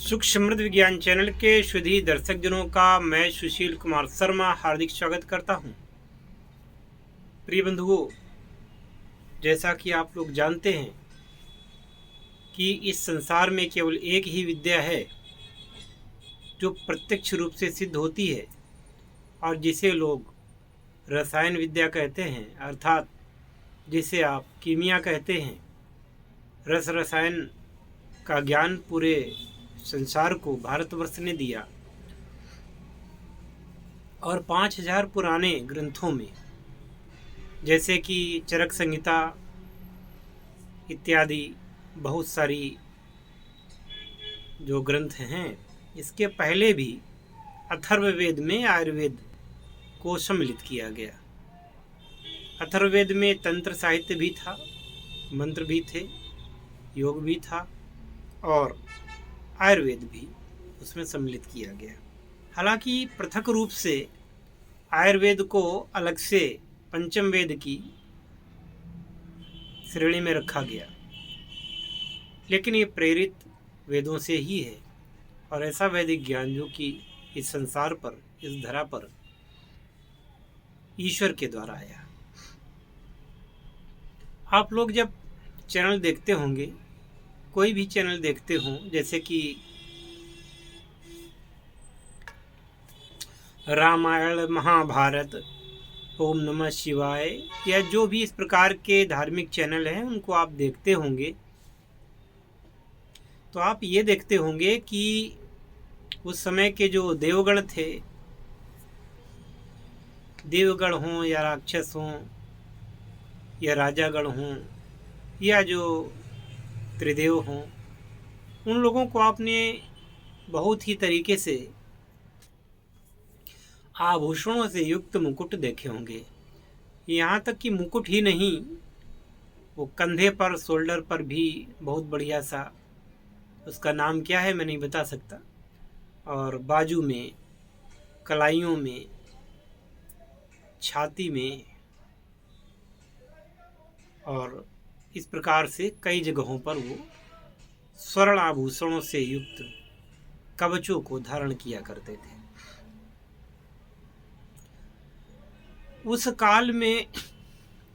सुख समृद्ध विज्ञान चैनल के शुद्धी दर्शक जनों का मैं सुशील कुमार शर्मा हार्दिक स्वागत करता हूं। प्रिय बंधुओं, जैसा कि आप लोग जानते हैं कि इस संसार में केवल एक ही विद्या है जो प्रत्यक्ष रूप से सिद्ध होती है और जिसे लोग रसायन विद्या कहते हैं, अर्थात जिसे आप कीमिया कहते हैं। रस रसायन का ज्ञान पूरे संसार को भारतवर्ष ने दिया और 5000 पुराने ग्रंथों में, जैसे कि चरक संहिता इत्यादि बहुत सारी जो ग्रंथ हैं, इसके पहले भी अथर्ववेद में आयुर्वेद को सम्मिलित किया गया। अथर्ववेद में तंत्र साहित्य भी था, मंत्र भी थे, योग भी था और आयुर्वेद भी उसमें सम्मिलित किया गया। हालांकि पृथक रूप से आयुर्वेद को अलग से पंचम वेद की श्रेणी में रखा गया, लेकिन ये प्रेरित वेदों से ही है और ऐसा वैदिक ज्ञान जो कि इस संसार पर, इस धरा पर ईश्वर के द्वारा आया। आप लोग जब चैनल देखते होंगे, कोई भी चैनल देखते हों, जैसे कि रामायण, महाभारत, ओम नमः शिवाय या जो भी इस प्रकार के धार्मिक चैनल हैं, उनको आप देखते होंगे तो आप ये देखते होंगे कि उस समय के जो देवगण थे, देवगण हों या राक्षस हों या राजागण हों या जो त्रिदेव हों, उन लोगों को आपने बहुत ही तरीके से आभूषणों से युक्त मुकुट देखे होंगे। यहाँ तक कि मुकुट ही नहीं, वो कंधे पर, शोल्डर पर भी बहुत बढ़िया सा, उसका नाम क्या है मैं नहीं बता सकता, और बाजू में, कलाइयों में, छाती में और इस प्रकार से कई जगहों पर वो स्वर्ण आभूषणों से युक्त कवचों को धारण किया करते थे। उस काल में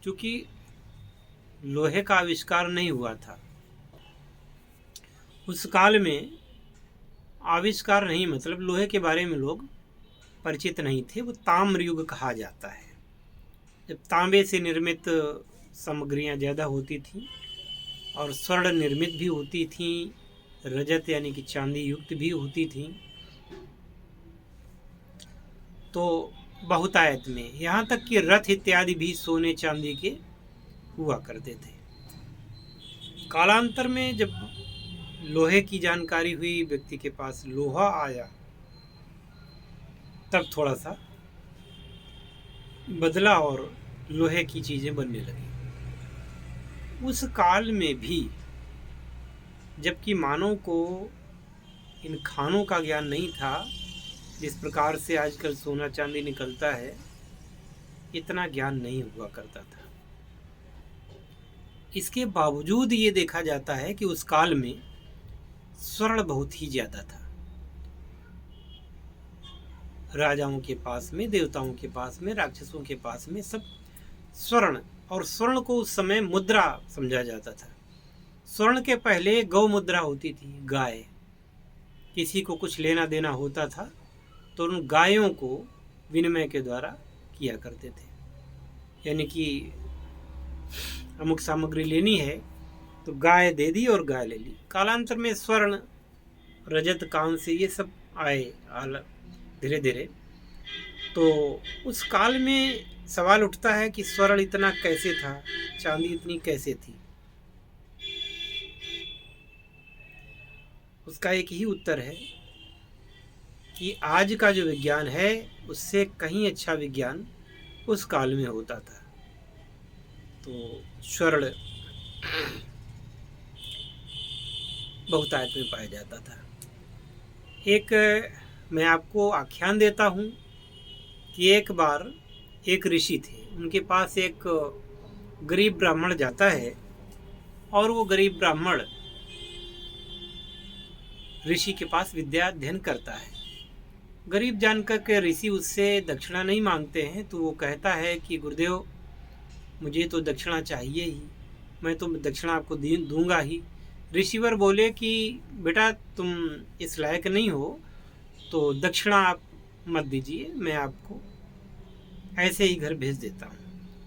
चूंकि लोहे का आविष्कार नहीं हुआ था, उस काल में आविष्कार नहीं मतलब लोहे के बारे में लोग परिचित नहीं थे। वो ताम्र युग कहा जाता है, जब तांबे से निर्मित सामग्रियां ज़्यादा होती थीं और स्वर्ण निर्मित भी होती थीं, रजत यानी कि चांदी युक्त भी होती थीं, तो बहुतायत में, यहाँ तक कि रथ इत्यादि भी सोने चांदी के हुआ करते थे। कालांतर में जब लोहे की जानकारी हुई, व्यक्ति के पास लोहा आया, तब थोड़ा सा बदला और लोहे की चीज़ें बनने लगी। उस काल में भी जबकि मानव को इन खानों का ज्ञान नहीं था, जिस प्रकार से आजकल सोना चांदी निकलता है, इतना ज्ञान नहीं हुआ करता था। इसके बावजूद ये देखा जाता है कि उस काल में स्वर्ण बहुत ही ज़्यादा था। राजाओं के पास में, देवताओं के पास में, राक्षसों के पास में सब स्वर्ण, और स्वर्ण को उस समय मुद्रा समझा जाता था। स्वर्ण के पहले गौ मुद्रा होती थी, गाय। किसी को कुछ लेना देना होता था तो उन गायों को विनिमय के द्वारा किया करते थे, यानी कि अमुक सामग्री लेनी है तो गाय दे दी और गाय ले ली। कालांतर में स्वर्ण, रजत, कांस्य ये सब आए धीरे धीरे। तो उस काल में सवाल उठता है कि स्वर्ण इतना कैसे था, चांदी इतनी कैसे थी। उसका एक ही उत्तर है कि आज का जो विज्ञान है उससे कहीं अच्छा विज्ञान उस काल में होता था। तो स्वर्ण बहुतायत में पाया जाता था। एक मैं आपको आख्यान देता हूँ कि एक बार एक ऋषि थे, उनके पास एक गरीब ब्राह्मण जाता है और वो गरीब ब्राह्मण ऋषि के पास विद्या अध्ययन करता है। गरीब जानकर के ऋषि उससे दक्षिणा नहीं मांगते हैं, तो वो कहता है कि गुरुदेव मुझे तो दक्षिणा चाहिए ही, मैं तो दक्षिणा आपको दूंगा ही। ऋषिवर बोले कि बेटा तुम इस लायक नहीं हो, तो दक्षिणा आप मत दीजिए, मैं आपको ऐसे ही घर भेज देता हूँ।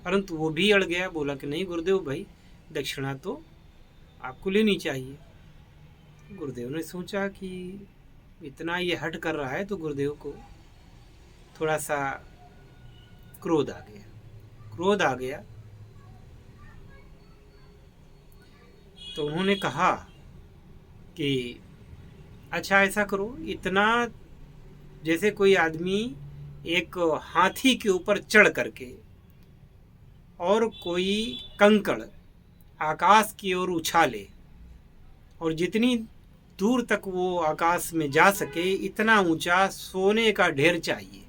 परंतु वो भी अड़ गया, बोला कि नहीं गुरुदेव भाई, दक्षिणा तो आपको लेनी चाहिए। गुरुदेव ने सोचा कि इतना ये हट कर रहा है, तो गुरुदेव को थोड़ा सा क्रोध आ गया। तो उन्होंने कहा कि अच्छा ऐसा करो, इतना जैसे कोई आदमी एक हाथी के ऊपर चढ़ करके और कोई कंकड़ आकाश की ओर उछाले और जितनी दूर तक वो आकाश में जा सके इतना ऊंचा सोने का ढेर चाहिए,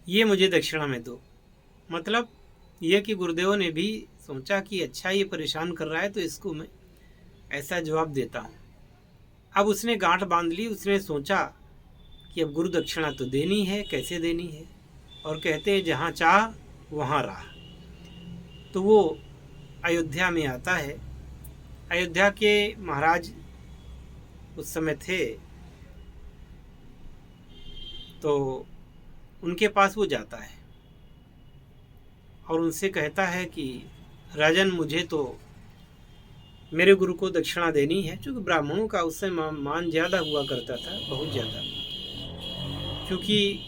ये मुझे दक्षिणा में दो। मतलब ये कि गुरुदेव ने भी सोचा कि अच्छा ये परेशान कर रहा है, तो इसको मैं ऐसा जवाब देता हूँ। अब उसने गांठ बांध ली, उसने सोचा कि अब गुरु दक्षिणा तो देनी है, कैसे देनी है। और कहते हैं जहाँ चाह वहाँ राह। तो वो अयोध्या में आता है। अयोध्या के महाराज उस समय थे, तो उनके पास वो जाता है और उनसे कहता है कि राजन मुझे तो मेरे गुरु को दक्षिणा देनी है, क्योंकि ब्राह्मणों का उस समय मान ज़्यादा हुआ करता था, बहुत ज़्यादा। क्योंकि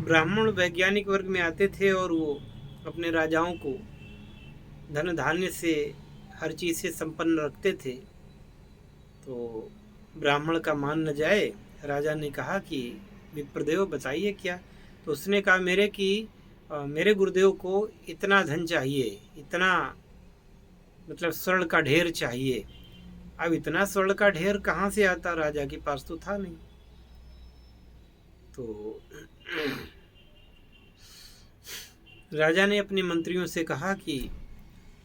ब्राह्मण वैज्ञानिक वर्ग में आते थे और वो अपने राजाओं को धन धान्य से हर चीज़ से संपन्न रखते थे, तो ब्राह्मण का मान न जाए। राजा ने कहा कि विप्रदेव बताइए क्या। तो उसने कहा मेरे गुरुदेव को इतना धन चाहिए, इतना मतलब स्वर्ण का ढेर चाहिए। अब इतना स्वर्ण का ढेर कहाँ से आता, राजा के पास तो था नहीं। तो राजा ने अपने मंत्रियों से कहा कि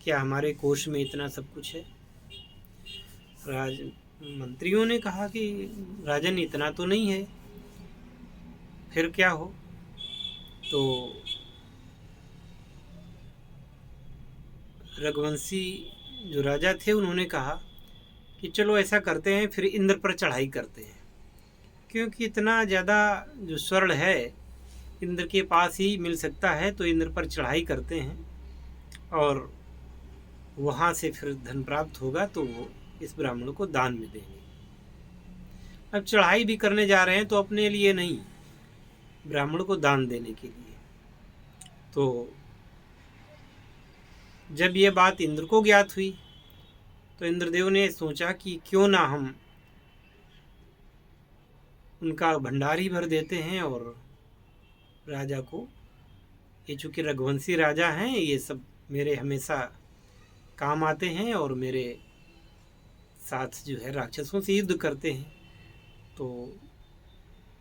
क्या हमारे कोष में इतना सब कुछ है। मंत्रियों ने कहा कि राजन इतना तो नहीं है, फिर क्या हो। तो रघुवंशी जो राजा थे उन्होंने कहा कि चलो ऐसा करते हैं, फिर इंद्र पर चढ़ाई करते हैं, क्योंकि इतना ज़्यादा जो स्वर्ण है इंद्र के पास ही मिल सकता है। तो इंद्र पर चढ़ाई करते हैं और वहाँ से फिर धन प्राप्त होगा, तो वो इस ब्राह्मण को दान में देंगे। अब चढ़ाई भी करने जा रहे हैं, तो अपने लिए नहीं, ब्राह्मण को दान देने के लिए। तो जब ये बात इंद्र को ज्ञात हुई, तो इंद्रदेव ने सोचा कि क्यों ना हम उनका भंडार ही भर देते हैं और राजा को, ये चूँकि रघुवंशी राजा हैं, ये सब मेरे हमेशा काम आते हैं और मेरे साथ जो है राक्षसों से युद्ध करते हैं, तो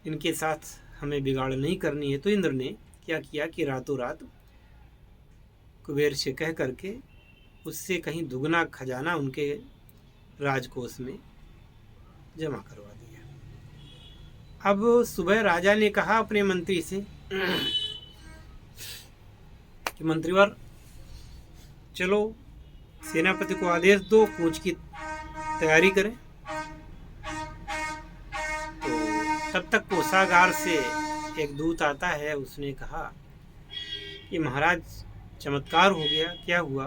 इनके साथ हमें बिगाड़ नहीं करनी है। तो इंद्र ने क्या किया कि रातों रात कुबेर से कह करके उससे कहीं दुगना खजाना उनके राजकोष में जमा करवा दिया। अब सुबह राजा ने कहा अपने मंत्री से कि मंत्रीवर चलो सेनापति को आदेश दो, कूच की तैयारी करें। तो तब तक कोषागार से एक दूत आता है, उसने कहा कि महाराज चमत्कार हो गया। क्या हुआ?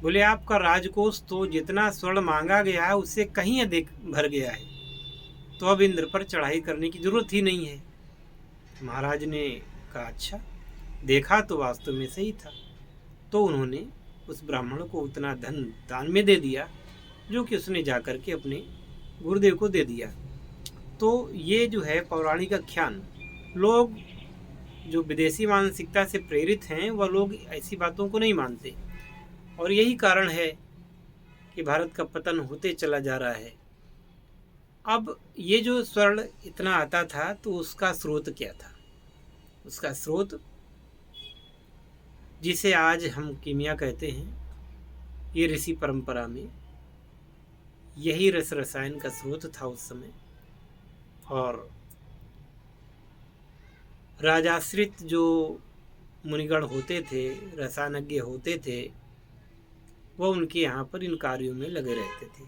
बोले आपका राजकोष तो जितना स्वर्ण मांगा गया है उससे कहीं अधिक भर गया है, तो अब इंद्र पर चढ़ाई करने की जरूरत ही नहीं है। महाराज ने कहा अच्छा, देखा तो वास्तव में सही था। तो उन्होंने उस ब्राह्मण को उतना धन दान में दे दिया जो कि उसने जाकर के अपने गुरुदेव को दे दिया। तो ये जो है पौराणिक आख्यान, लोग जो विदेशी मानसिकता से प्रेरित हैं वह लोग ऐसी बातों को नहीं मानते, और यही कारण है कि भारत का पतन होते चला जा रहा है। अब ये जो स्वर्ण इतना आता था, तो उसका स्रोत क्या था? उसका स्रोत जिसे आज हम कीमिया कहते हैं, ये ऋषि परंपरा में यही रस रसायन का स्रोत था उस समय। और राजाश्रित जो मुनिगण होते थे, रसायनज्ञ होते थे, वो उनके यहाँ पर इन कार्यों में लगे रहते थे।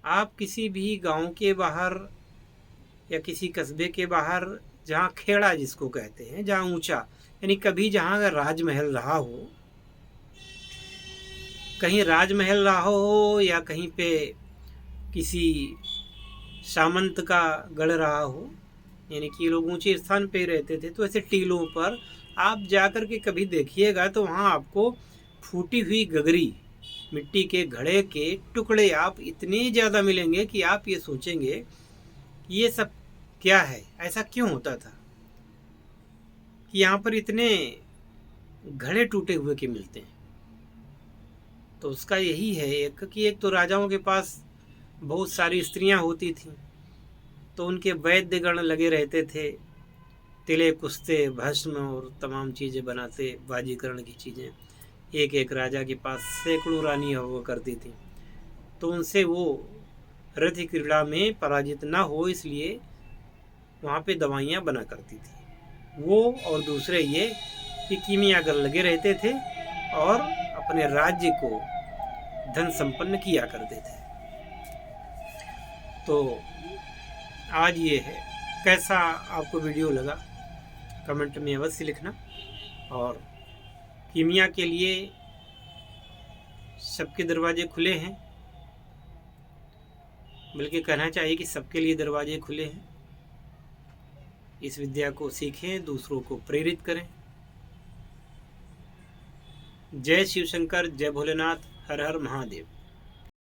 आप किसी भी गांव के बाहर या किसी कस्बे के बाहर, जहाँ खेड़ा जिसको कहते हैं, जहाँ ऊंचा, यानी कभी जहाँ अगर राजमहल रहा हो, कहीं राजमहल रहा हो या कहीं पे किसी सामंत का गढ़ रहा हो, यानी कि लोग ऊंचे स्थान पे रहते थे, तो ऐसे टीलों पर आप जाकर के कभी देखिएगा तो वहाँ आपको फूटी हुई गगरी, मिट्टी के घड़े के टुकड़े आप इतने ज़्यादा मिलेंगे कि आप ये सोचेंगे ये सब क्या है, ऐसा क्यों होता था कि यहाँ पर इतने घड़े टूटे हुए के मिलते हैं। तो उसका यही है कि एक तो राजाओं के पास बहुत सारी स्त्रियां होती थीं, तो उनके वैद्यगण लगे रहते थे, तिले कुश्ते भस्म और तमाम चीज़ें बनाते, बाजीकरण की चीज़ें। एक एक राजा के पास सैकड़ों रानियां हुआ करती थीं, तो उनसे वो रथ क्रीड़ा में पराजित ना हो इसलिए वहाँ पे दवाइयाँ बना करती थी वो। और दूसरे ये कि कीमियागर लगे रहते थे और अपने राज्य को धन संपन्न किया करते थे। तो आज ये है, कैसा आपको वीडियो लगा कमेंट में अवश्य लिखना। और कीमिया के लिए सबके दरवाजे खुले हैं, बल्कि कहना चाहिए कि सबके लिए दरवाजे खुले हैं। इस विद्या को सीखें, दूसरों को प्रेरित करें। जय शिव शंकर, जय भोलेनाथ, हर हर महादेव।